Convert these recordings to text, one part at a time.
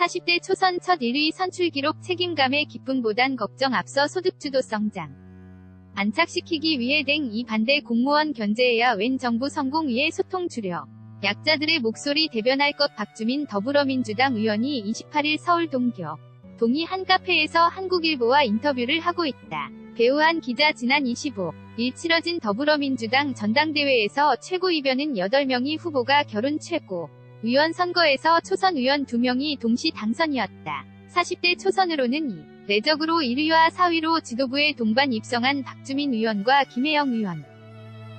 40대 초선 첫 1위 선출 기록 책임감의 기쁨보단 걱정 앞서 소득주도성장 안착시키기 위해 댕이 반대 공무원 견제해야 웬 정부 성공 위해 소통 주력. 약자들의 목소리 대변할 것 박주민 더불어민주당 의원이 28일 서울 동이 한 카페에서 한국일보와 인터뷰를 하고 있다. 배우한 기자 지난 25일 치러진 더불어민주당 전당대회에서 최고위변은 8명이 후보가 결혼 최고위원 선거에서 초선 의원 2명이 동시 당선이었다. 40대 초선으로는 내적으로 1위와 4위로 지도부에 동반 입성한 박주민 의원과 김혜영 의원.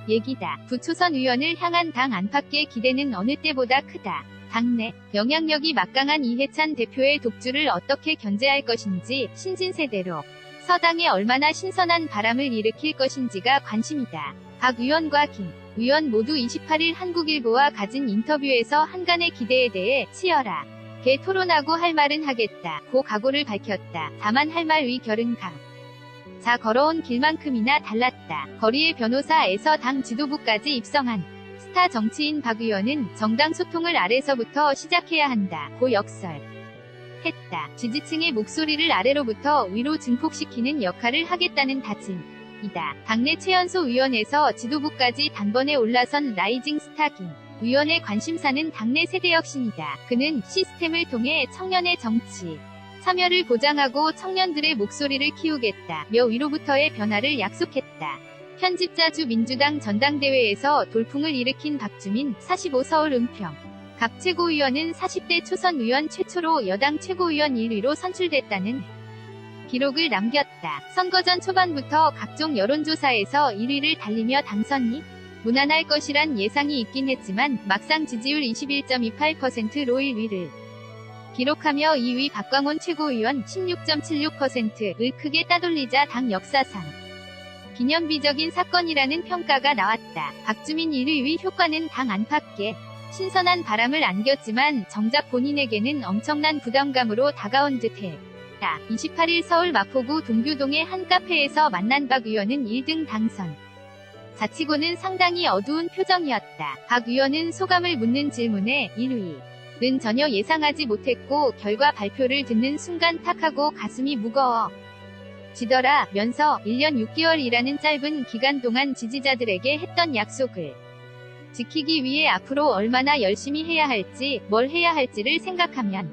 얘기다. 부초선 의원을 향한 당 안팎의 기대는 어느 때보다 크다. 당내 영향력이 막강한 이해찬 대표의 독주를 어떻게 견제할 것인지, 신진세대로 서당에 얼마나 신선한 바람을 일으킬 것인지가 관심이다. 박 의원과 김 의원 모두 28일 한국일보와 가진 인터뷰에서 한간의 기대에 대해 치열하게 토론하고 할 말은 하겠다 고 각오를 밝혔다. 다만 할 말 위 결은 자 걸어온 길만큼이나 달랐다. 거리의 변호사에서 당 지도부까지 입성한 스타 정치인 박 의원은 정당 소통을 아래서부터 시작해야 한다 고 역설했다. 지지층의 목소리를 아래로부터 위로 증폭시키는 역할을 하겠다는 다짐이다. 당내 최연소 의원에서 지도부까지 단번에 올라선 라이징 스타 김 의원의 관심사는 당내 세대혁신이다. 그는 시스템을 통해 청년의 정치 참여를 보장하고 청년들의 목소리를 키우겠다며 위로부터의 변화를 약속했다. 편집자주 민주당 전당대회에서 돌풍을 일으킨 박주민 45 서울 은평 각 최고위원은 40대 초선 의원 최초로 여당 최고위원 1위로 선출됐다는 기록을 남겼다. 선거 전 초반부터 각종 여론조사에서 1위를 달리며 당선이 무난할 것이란 예상이 있긴 했지만 막상 지지율 21.28%로 1위를 기록하며 2위 박광온 최고위원 16.76%를 크게 따돌리자 당 역사상 기념비적인 사건이라는 평가가 나왔다. 박주민 1위 효과는 당 안팎에 신선한 바람을 안겼지만 정작 본인에게는 엄청난 부담감으로 다가온 듯했다. 28일 서울 마포구 동교동의 한 카페에서 만난 박 의원은 1등 당선 자치고는 상당히 어두운 표정이었다. 박 의원은 소감을 묻는 질문에 1위는 전혀 예상하지 못했고 결과 발표를 듣는 순간 탁하고 가슴이 무거워지더라 면서 1년 6개월이라는 짧은 기간 동안 지지자들에게 했던 약속을 지키기 위해 앞으로 얼마나 열심히 해야 할지, 뭘 해야 할지를 생각하면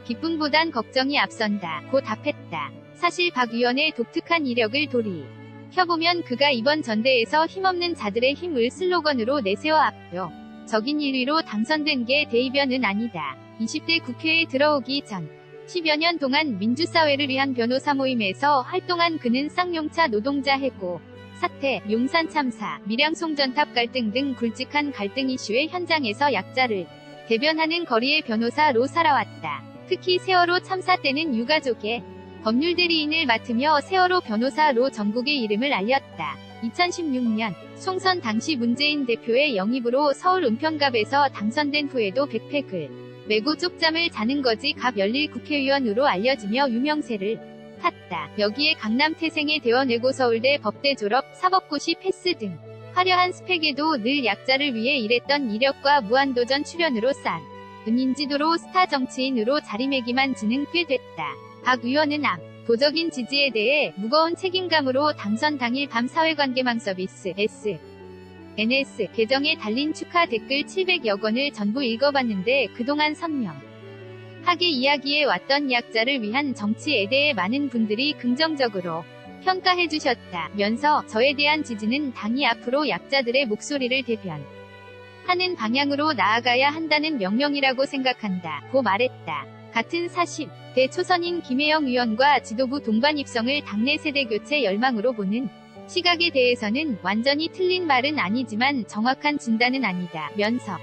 기쁨보단 걱정이 앞선다 고 답했다. 사실 박 의원의 독특한 이력을 돌이켜보면 그가 이번 전대에서 힘없는 자들의 힘을 슬로건으로 내세워 압도적인 1위로 당선된 게 대이변은 아니다. 20대 국회에 들어오기 전 10여 년 동안 민주사회를 위한 변호사 모임에서 활동한 그는 쌍용차 노동자 해고 사태, 용산 참사, 밀양 송전탑 갈등 등 굵직한 갈등 이슈의 현장에서 약자를 대변하는 거리의 변호사로 살아왔다. 특히 세월호 참사 때는 유가족의 법률 대리인을 맡으며 세월호 변호사로 전국의 이름을 알렸다. 2016년 총선 당시 문재인 대표의 영입으로 서울 은평갑에서 당선된 후에도 백팩을 메고 쪽잠을 자는 거지 갑 열릴 국회의원으로 알려지며 유명세를 탔다. 여기에 강남 태생의 대원외고 서울대 법대 졸업, 사법고시 패스 등 화려한 스펙에도 늘 약자를 위해 일했던 이력과 무한도전 출연으로 싼 인지도로 스타 정치인으로 자리매김한 지는 꽤 됐다. 박 의원은 도적인 지지에 대해 무거운 책임감으로 당선 당일 밤 사회관계망 서비스 SNS 계정에 달린 축하 댓글 700여 건을 전부 읽어봤는데 그동안 선명하게 이야기해 왔던 약자를 위한 정치에 대해 많은 분들이 긍정적으로 평가해주셨다면서 저에 대한 지지는 당이 앞으로 약자들의 목소리를 대변하는 방향으로 나아가야 한다는 명령이라고 생각한다 고 말했다. 같은 40대 초선인 김혜영 의원과 지도부 동반 입성을 당내 세대교체 열망으로 보는 시각에 대해서는 완전히 틀린 말은 아니지만 정확한 진단은 아니다 면서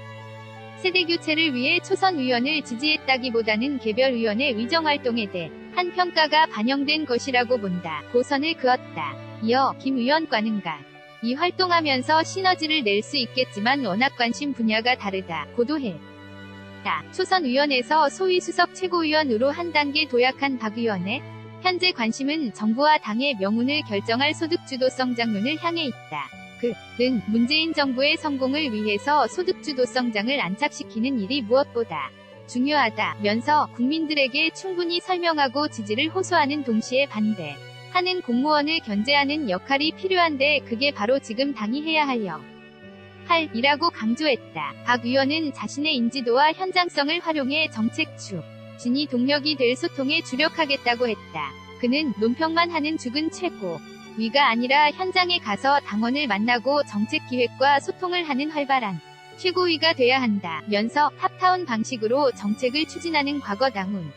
세대교체를 위해 초선 의원을 지지했다기보다는 개별 의원의 위정활동에 대한 평가가 반영된 것이라고 본다 고 선을 그었다. 이어 김 의원과는 이 활동하면서 시너지를 낼 수 있겠지만 워낙 관심 분야가 다르다 고도 했다. 초선 의원에서 소위 수석 최고위원으로 한 단계 도약한 박 의원의 현재 관심은 정부와 당의 명운을 결정할 소득주도성 장론을 향해 있다. 그는 문재인 정부의 성공을 위해서 소득주도성장을 안착시키는 일이 무엇보다 중요하다면서 국민들에게 충분히 설명하고 지지를 호소하는 동시에 반대하는 공무원을 견제하는 역할이 필요한데 그게 바로 지금 당이 해야 할 일이라고 강조했다. 박 의원은 자신의 인지도와 현장성을 활용해 정책 추진이 동력이 될 소통에 주력하겠다고 했다. 그는 논평만 하는 죽은 최고위가 아니라 현장에 가서 당원을 만나고 정책 기획과 소통을 하는 활발한 최고위가 돼야 한다면서 탑타운 방식으로 정책을 추진하는 과거 당운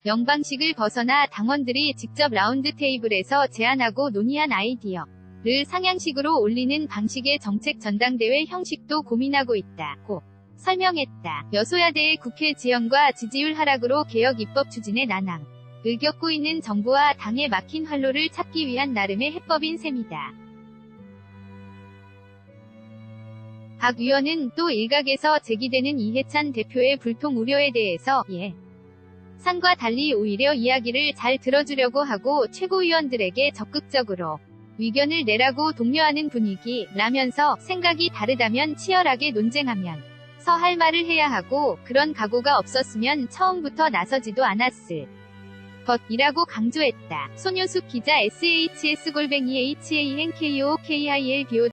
영방식을 벗어나 당원들이 직접 라운드 테이블에서 제안하고 논의한 아이디어를 상향식으로 올리는 방식의 정책 전당대회 형식도 고민하고 있다고 설명했다. 여소야대의 국회 지형과 지지율 하락으로 개혁 입법 추진에 난항을 겪고 있는 정부와 당의 막힌 활로를 찾기 위한 나름의 해법인 셈이다. 박 의원은 또 일각에서 제기되는 이해찬 대표의 불통 우려에 대해서 예상과 달리 오히려 이야기를 잘 들어주려고 하고 최고위원들에게 적극적으로 의견을 내라고 독려하는 분위기라면서 생각이 다르다면 치열하게 논쟁하면서 할 말을 해야 하고 그런 각오가 없었으면 처음부터 나서지도 않았을 것이라고 강조했다. 손효숙 기자 SHS-HANKOOKILBO